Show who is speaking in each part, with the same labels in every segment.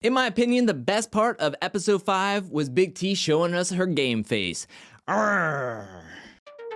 Speaker 1: In my opinion, the best part of episode 5 was Big T showing us her game face. Arrgh.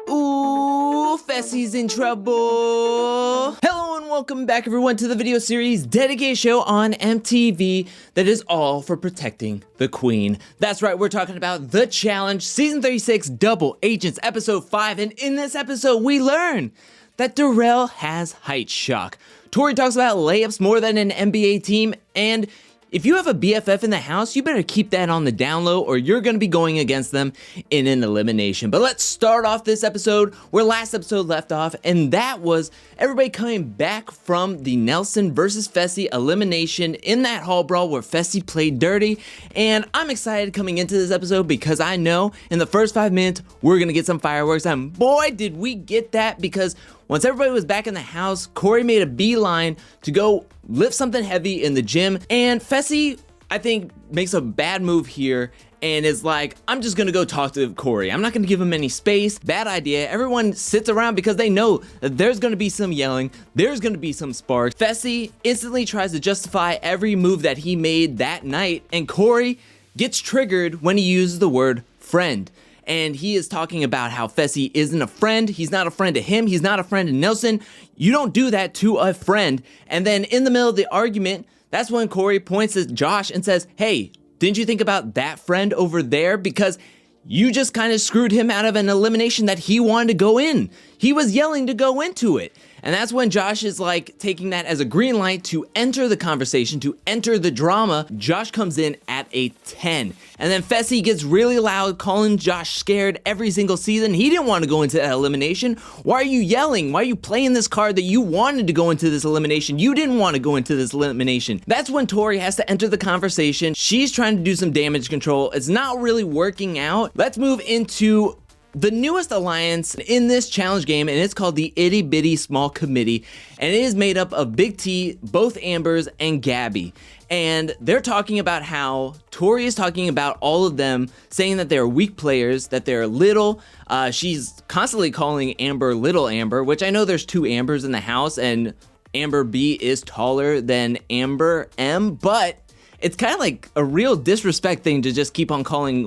Speaker 1: Ooh, Fessy's in trouble. Hello and welcome back everyone to the video series dedicated show on MTV that is all for protecting the queen. That's right, we're talking about The Challenge, season 36, Double Agents, episode 5. And in this episode, we learn that Darrell has height shock. Tori talks about layups more than an NBA team, and if you have a BFF in the house, you better keep that on the down low or you're going to be going against them in an elimination. But let's start off this episode where last episode left off, and that was everybody coming back from the Nelson versus Fessy elimination in that hall brawl where Fessy played dirty. And I'm excited coming into this episode because I know in the first 5 minutes we're going to get some fireworks, and boy did we get that, because once everybody was back in the house, Corey made a beeline to go lift something heavy in the gym, and Fessy, I think, makes a bad move here and is like, I'm just gonna go talk to Corey. I'm not gonna give him any space. Bad idea. Everyone sits around because they know that there's gonna be some yelling, there's gonna be some sparks. Fessy instantly tries to justify every move that he made that night, and Corey gets triggered when he uses the word friend. And he is talking about how Fessy isn't a friend. He's not a friend to him. He's not a friend to Nelson. You don't do that to a friend. And then in the middle of the argument, that's when Corey points at Josh and says, hey, didn't you think about that friend over there? Because you just kind of screwed him out of an elimination that he wanted to go in. He was yelling to go into it. And that's when Josh is like taking that as a green light to enter the conversation, to enter the drama. Josh comes in at a 10. And then Fessy gets really loud, calling Josh scared every single season. He didn't want to go into that elimination. Why are you yelling? Why are you playing this card that you wanted to go into this elimination? You didn't want to go into this elimination. That's when Tori has to enter the conversation. She's trying to do some damage control. It's not really working out. Let's move into the newest alliance in this challenge game, and it's called the Itty Bitty Small Committee, and it is made up of Big T, both Ambers, and Gabby. And they're talking about how Tori is talking about all of them, saying that they're weak players, that they're little. She's constantly calling Amber Little Amber, which I know there's 2 Ambers in the house, and Amber B is taller than Amber M, but it's kind of like a real disrespect thing to just keep on calling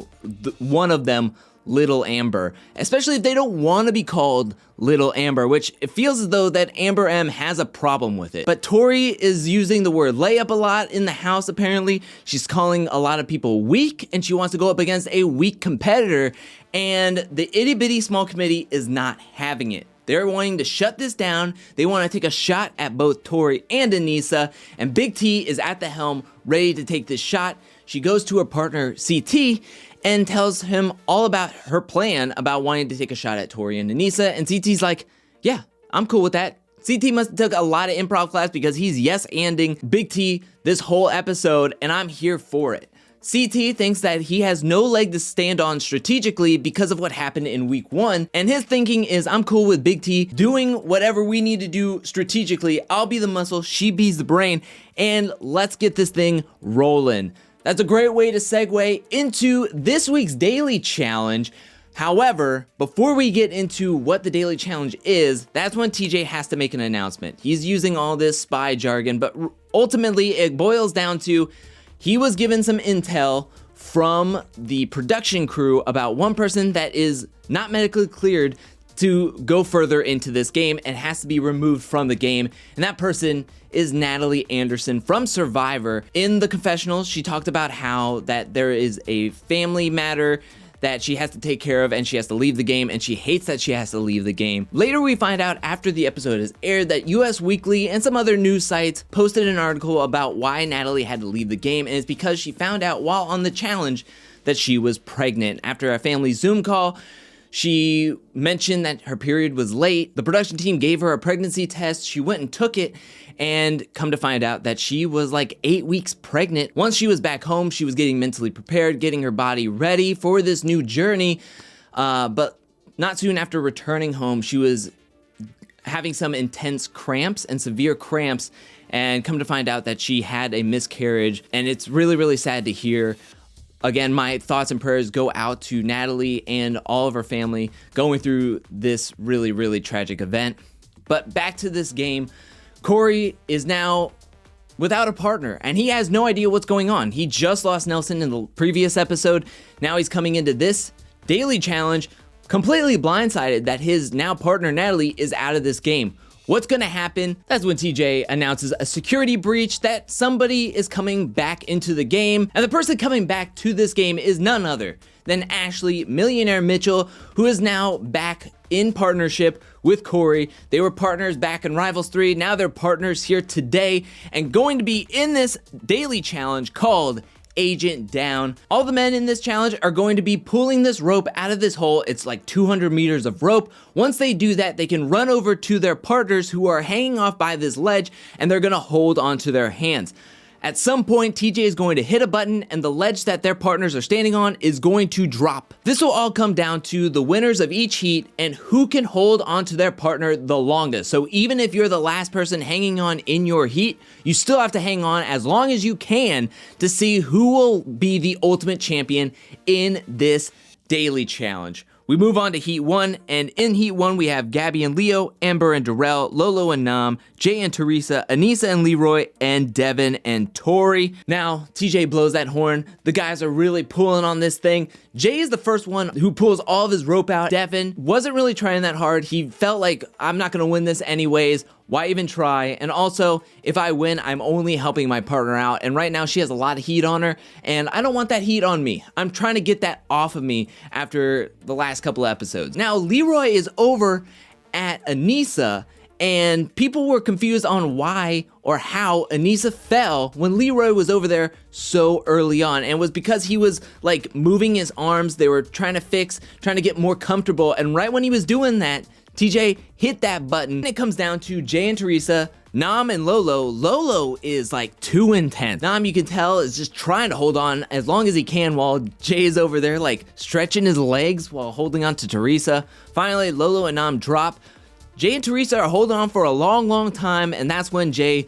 Speaker 1: one of them Little Amber, especially if they don't want to be called Little Amber, which it feels as though that Amber M has a problem with it. But Tori is using the word layup a lot in the house, apparently. She's calling a lot of people weak, and she wants to go up against a weak competitor, and the Itty Bitty Small Committee is not having it. They're wanting to shut this down. They want to take a shot at both Tori and Anissa, and Big T is at the helm, ready to take this shot. She goes to her partner, CT, and tells him all about her plan about wanting to take a shot at Tori and Anissa, and CT's like, yeah, I'm cool with that. CT must have took a lot of improv class because he's yes-anding Big T this whole episode, and I'm here for it. CT thinks that he has no leg to stand on strategically because of what happened in week 1, and his thinking is, I'm cool with Big T doing whatever we need to do strategically. I'll be the muscle, she be the brain, and let's get this thing rolling. That's a great way to segue into this week's daily challenge. However, before we get into what the daily challenge is, that's when TJ has to make an announcement. He's using all this spy jargon, but ultimately it boils down to he was given some intel from the production crew about one person that is not medically cleared to go further into this game and has to be removed from the game, and that person is Natalie Anderson from Survivor. In the confessionals, she talked about how that there is a family matter that she has to take care of and she has to leave the game, and she hates that she has to leave the game. Later we find out after the episode is aired that US Weekly and some other news sites posted an article about why Natalie had to leave the game, and it's because she found out while on the challenge that she was pregnant. After a family Zoom call, she mentioned that her period was late. The production team gave her a pregnancy test. She went and took it, and come to find out that she was like 8 weeks pregnant. Once she was back home, she was getting mentally prepared, getting her body ready for this new journey. But not soon after returning home, she was having some intense cramps and severe cramps, and come to find out that she had a miscarriage. And it's really, really sad to hear. Again, my thoughts and prayers go out to Natalie and all of her family going through this really, really tragic event. But back to this game, Corey is now without a partner, and he has no idea what's going on. He just lost Nelson in the previous episode. Now he's coming into this daily challenge completely blindsided that his now partner Natalie is out of this game. What's gonna happen? That's when TJ announces a security breach, that somebody is coming back into the game, and the person coming back to this game is none other than Ashley Millionaire Mitchell, who is now back in partnership with Corey. They were partners back in Rivals 3, now they're partners here today, and going to be in this daily challenge called Agent Down. All the men in this challenge are going to be pulling this rope out of this hole. It's like 200 meters of rope. Once they do that, they can run over to their partners who are hanging off by this ledge, and they're gonna hold onto their hands. At some point, TJ is going to hit a button and the ledge that their partners are standing on is going to drop. This will all come down to the winners of each heat and who can hold onto their partner the longest. So even if you're the last person hanging on in your heat, you still have to hang on as long as you can to see who will be the ultimate champion in this daily challenge. We move on to Heat 1, and in Heat 1 we have Gabby and Leo, Amber and Darrell, Lolo and Nam, Jay and Teresa, Anissa and Leroy, and Devin and Tori. Now, TJ blows that horn. The guys are really pulling on this thing. Jay is the first one who pulls all of his rope out. Devin wasn't really trying that hard. He felt like, I'm not gonna win this anyways. Why even try? And also, if I win, I'm only helping my partner out. And right now she has a lot of heat on her, and I don't want that heat on me. I'm trying to get that off of me after the last couple episodes. Now, Leroy is over at Anissa, and people were confused on why or how Anissa fell when Leroy was over there so early on. And it was because he was like moving his arms. They were trying to get more comfortable. And right when he was doing that, TJ hit that button. It comes down to Jay and Teresa, Nam and Lolo. Lolo is like too intense. Nam, you can tell, is just trying to hold on as long as he can while Jay is over there like stretching his legs while holding on to Teresa. Finally, Lolo and Nam drop. Jay and Teresa are holding on for a long time, and that's when Jay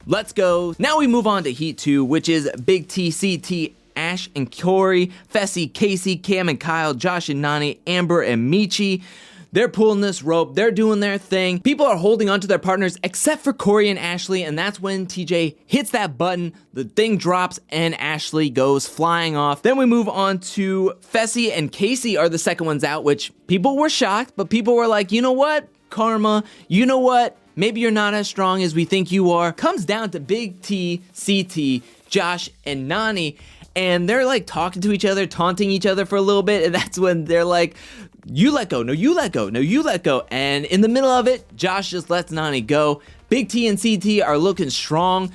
Speaker 1: lets go. Now we move on to Heat 2, which is Big T, CT, Ash and Corey, Fessy, Casey, Cam and Kyle, Josh and Nani, Amber and Michi. They're pulling this rope, they're doing their thing. People are holding onto their partners except for Corey and Ashley, and that's when TJ hits that button, the thing drops, and Ashley goes flying off. Then we move on to Fessy and Casey are the second ones out, which people were shocked, but people were like, you know what, Karma, you know what, maybe you're not as strong as we think you are. Comes down to Big T, CT, Josh, and Nani, and they're like talking to each other, taunting each other for a little bit, and that's when they're like, you let go, no you let go, no you let go. And in the middle of it, Josh just lets Nani go. Big T and CT are looking strong.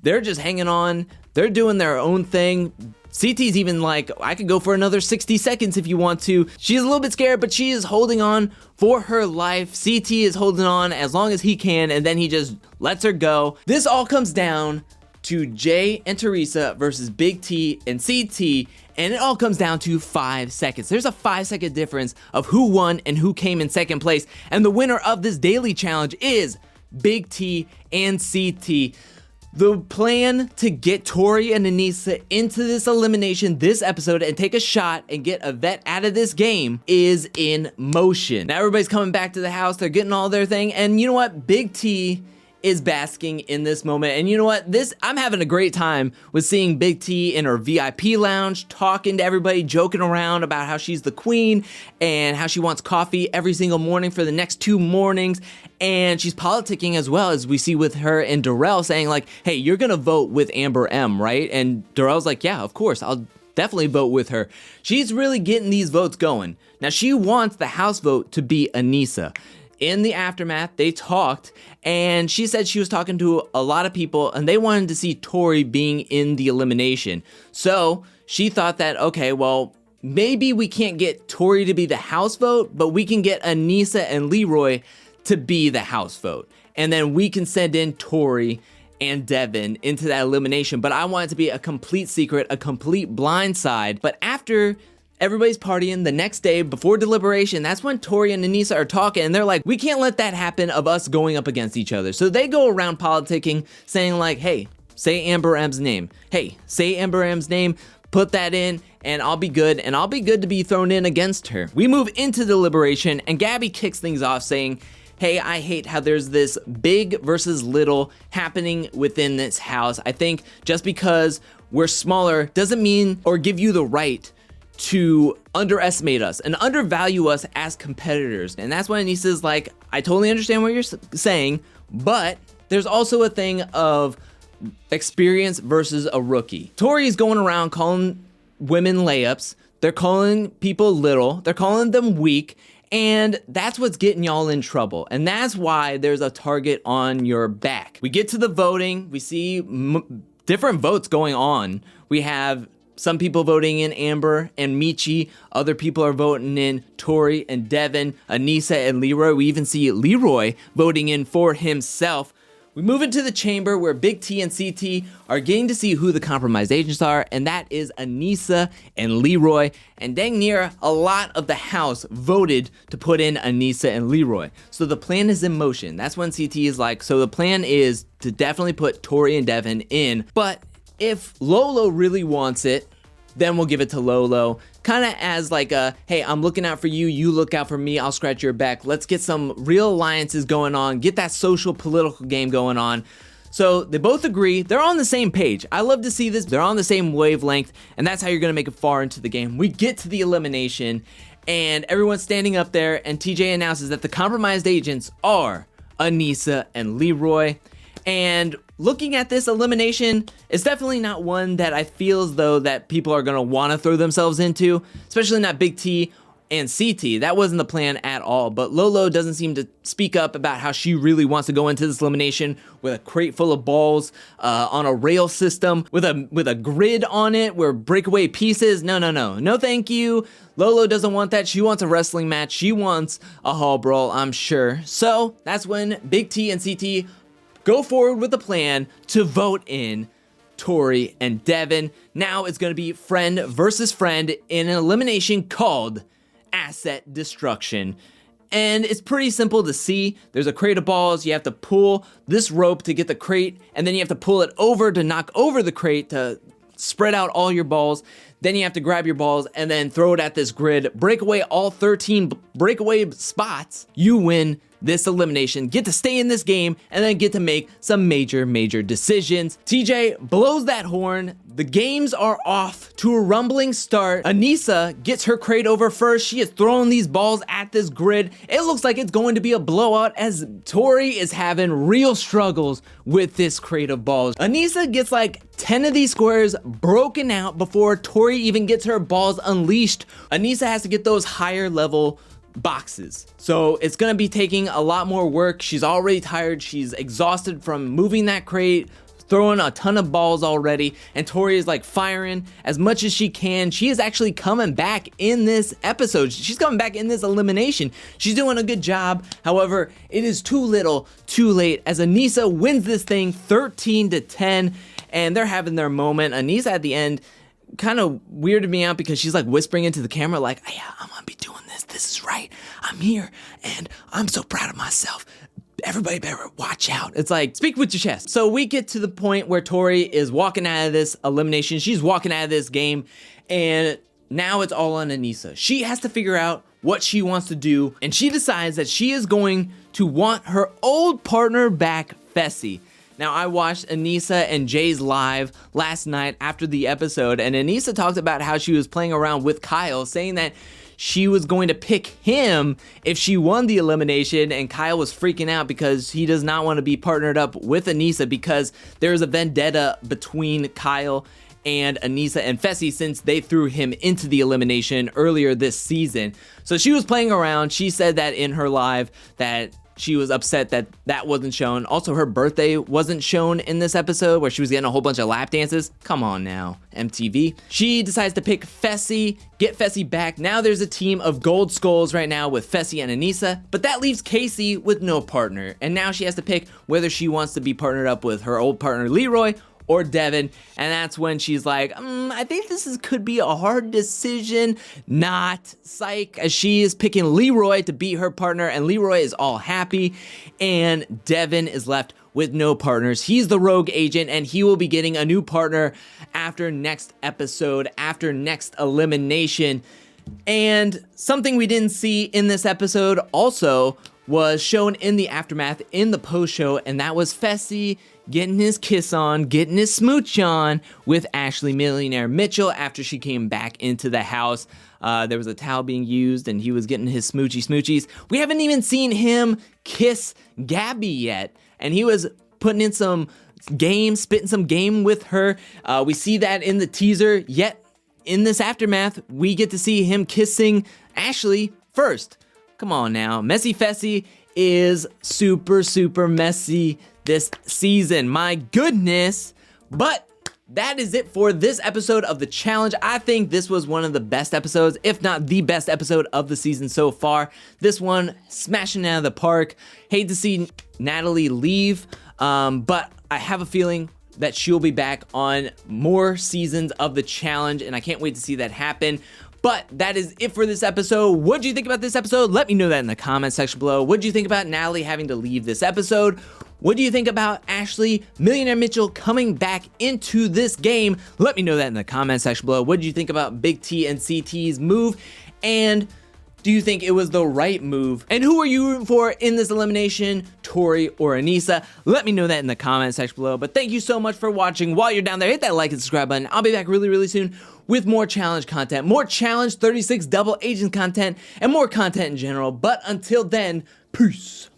Speaker 1: They're just hanging on. They're doing their own thing. CT's even like, I could go for another 60 seconds if you want to. She's a little bit scared, but she is holding on for her life. CT is holding on as long as he can, and then he just lets her go. This all comes down to Jay and Teresa versus Big T and CT, and it all comes down to 5 seconds. There's a 5-second difference of who won and who came in second place, and the winner of this daily challenge is Big T and CT. The plan to get Tori and Anissa into this elimination this episode and take a shot and get a vet out of this game is in motion. Now everybody's coming back to the house, they're getting all their thing, and you know what? Big T is basking in this moment. And you know what? I'm having a great time with seeing Big T in her VIP lounge, talking to everybody, joking around about how she's the queen and how she wants coffee every single morning for the next 2 mornings. And she's politicking as well, as we see with her and Darrell saying like, hey, you're gonna vote with Amber M, right? And Darrell's like, yeah, of course, I'll definitely vote with her. She's really getting these votes going. Now she wants the house vote to be Anissa. In the aftermath, they talked, and she said she was talking to a lot of people, and they wanted to see Tori being in the elimination. So she thought that, okay, well, maybe we can't get Tori to be the house vote, but we can get Anissa and Leroy to be the house vote. And then we can send in Tori and Devin into that elimination. But I want it to be a complete secret, a complete blindside. But after everybody's partying the next day before Deliberation, that's when Tori and Anissa are talking, and they're like, we can't let that happen of us going up against each other. So they go around politicking, saying like, hey, say Amber M's name. Hey, say Amber M's name, put that in, and I'll be good, and I'll be good to be thrown in against her. We move into Deliberation, and Gabby kicks things off saying, hey, I hate how there's this big versus little happening within this house. I think just because we're smaller doesn't mean or give you the right to underestimate us and undervalue us as competitors. And that's why Anissa's like, I totally understand what you're saying, but there's also a thing of experience versus a rookie. Tori's going around calling women layups. They're calling people little. They're calling them weak. And that's what's getting y'all in trouble. And that's why there's a target on your back. We get to the voting. We see different votes going on. We have some people voting in Amber and Michi. Other people are voting in Tori and Devin, Anissa and Leroy. We even see Leroy voting in for himself. We move into the chamber where Big T and CT are getting to see who the compromised agents are, and that is Anissa and Leroy. And dang near a lot of the house voted to put in Anissa and Leroy. So the plan is in motion. That's when CT is like, so the plan is to definitely put Tori and Devin in. But if Lolo really wants it, then we'll give it to Lolo. Kind of as like a, hey, I'm looking out for you, you look out for me, I'll scratch your back. Let's get some real alliances going on, get that social political game going on. So they both agree, they're on the same page. I love to see this, they're on the same wavelength, and that's how you're gonna make it far into the game. We get to the elimination, and everyone's standing up there, and TJ announces that the compromised agents are Anissa and Leroy. And looking at this elimination, it's definitely not one that I feel as though that people are going to want to throw themselves into, especially not Big T and CT. That wasn't the plan at all, but Lolo doesn't seem to speak up about how she really wants to go into this elimination with a crate full of balls on a rail system with a grid on it where breakaway pieces. No, thank you. Lolo doesn't want that. She wants a wrestling match. She wants a hall brawl, I'm sure. So that's when Big T and CT go forward with a plan to vote in Tori and Devin. Now it's going to be friend versus friend in an elimination called Asset Destruction. And it's pretty simple to see. There's a crate of balls. You have to pull this rope to get the crate, and then you have to pull it over to knock over the crate to spread out all your balls. Then you have to grab your balls and then throw it at this grid. Break away all 13 breakaway spots. You win this elimination, get to stay in this game, and then get to make some major decisions. TJ blows that horn. The games are off to a rumbling start. Anissa gets her crate over first. She is throwing these balls at this grid. It looks like it's going to be a blowout as Tori is having real struggles with this crate of balls. Anissa gets like 10 of these squares broken out before Tori even gets her balls unleashed. Anissa has to get those higher level boxes. So it's gonna be taking a lot more work. She's already tired. She's exhausted from moving that crate, throwing a ton of balls already, and Tori is like firing as much as she can. She is actually coming back in this episode. She's coming back in this elimination. She's doing a good job. However, it is too little, too late as Anissa wins this thing 13-10, and they're having their moment. Anissa at the end kind of weirded me out because she's like whispering into the camera like, yeah, I'm gonna be doing this. This is right. I'm here and I'm so proud of myself. Everybody better watch out. It's like, speak with your chest. So we get to the point where Tori is walking out of this elimination. She's walking out of this game, and now it's all on Anissa. She has to figure out what she wants to do, and she decides that she is going to want her old partner back, Fessy. Now, I watched Anissa and Jay's live last night after the episode, and Anissa talked about how she was playing around with Kyle, saying that she was going to pick him if she won the elimination, and Kyle was freaking out because he does not want to be partnered up with Anissa because there is a vendetta between Kyle and Anissa and Fessy since they threw him into the elimination earlier this season. So she was playing around. She said that in her live that she was upset that that wasn't shown. Also, her birthday wasn't shown in this episode where she was getting a whole bunch of lap dances. Come on now, MTV. She decides to pick Fessy, get Fessy back. Now there's a team of gold skulls right now with Fessy and Anissa, but that leaves Casey with no partner. And now she has to pick whether she wants to be partnered up with her old partner Leroy or Devin, and that's when she's like, I think this could be a hard decision. Not, psych, as she is picking Leroy to be her partner, and Leroy is all happy, and Devin is left with no partners. He's the rogue agent, and he will be getting a new partner after next episode, after next elimination. And something we didn't see in this episode also was shown in the aftermath in the post show, and that was Fessy getting his kiss on, getting his smooch on with Ashley Millionaire Mitchell after she came back into the house. There was a towel being used and he was getting his smoochies. We haven't even seen him kiss Gabby yet, and he was putting in some game, spitting some game with her. We see that in the teaser, yet in this aftermath, we get to see him kissing Ashley first. Come on now, Messy Fessy is super messy this season. My goodness. But that is it for this episode of the challenge. I think this was one of the best episodes, if not the best episode of the season so far. This one smashing out of the park. Hate to see Natalie leave, but I have a feeling that she'll be back on more seasons of the challenge, and I can't wait to see that happen. But that is it for this episode. What do you think about this episode? Let me know that in the comment section below. What do you think about Natalie having to leave this episode? What do you think about Ashley Millionaire Mitchell coming back into this game? Let me know that in the comment section below. What do you think about Big T and CT's move? And do you think it was the right move? And who are you rooting for in this elimination, Tori or Anissa? Let me know that in the comment section below. But thank you so much for watching. While you're down there, hit that like and subscribe button. I'll be back really soon with more challenge content, more challenge 36 double agent content, and more content in general. But until then, peace.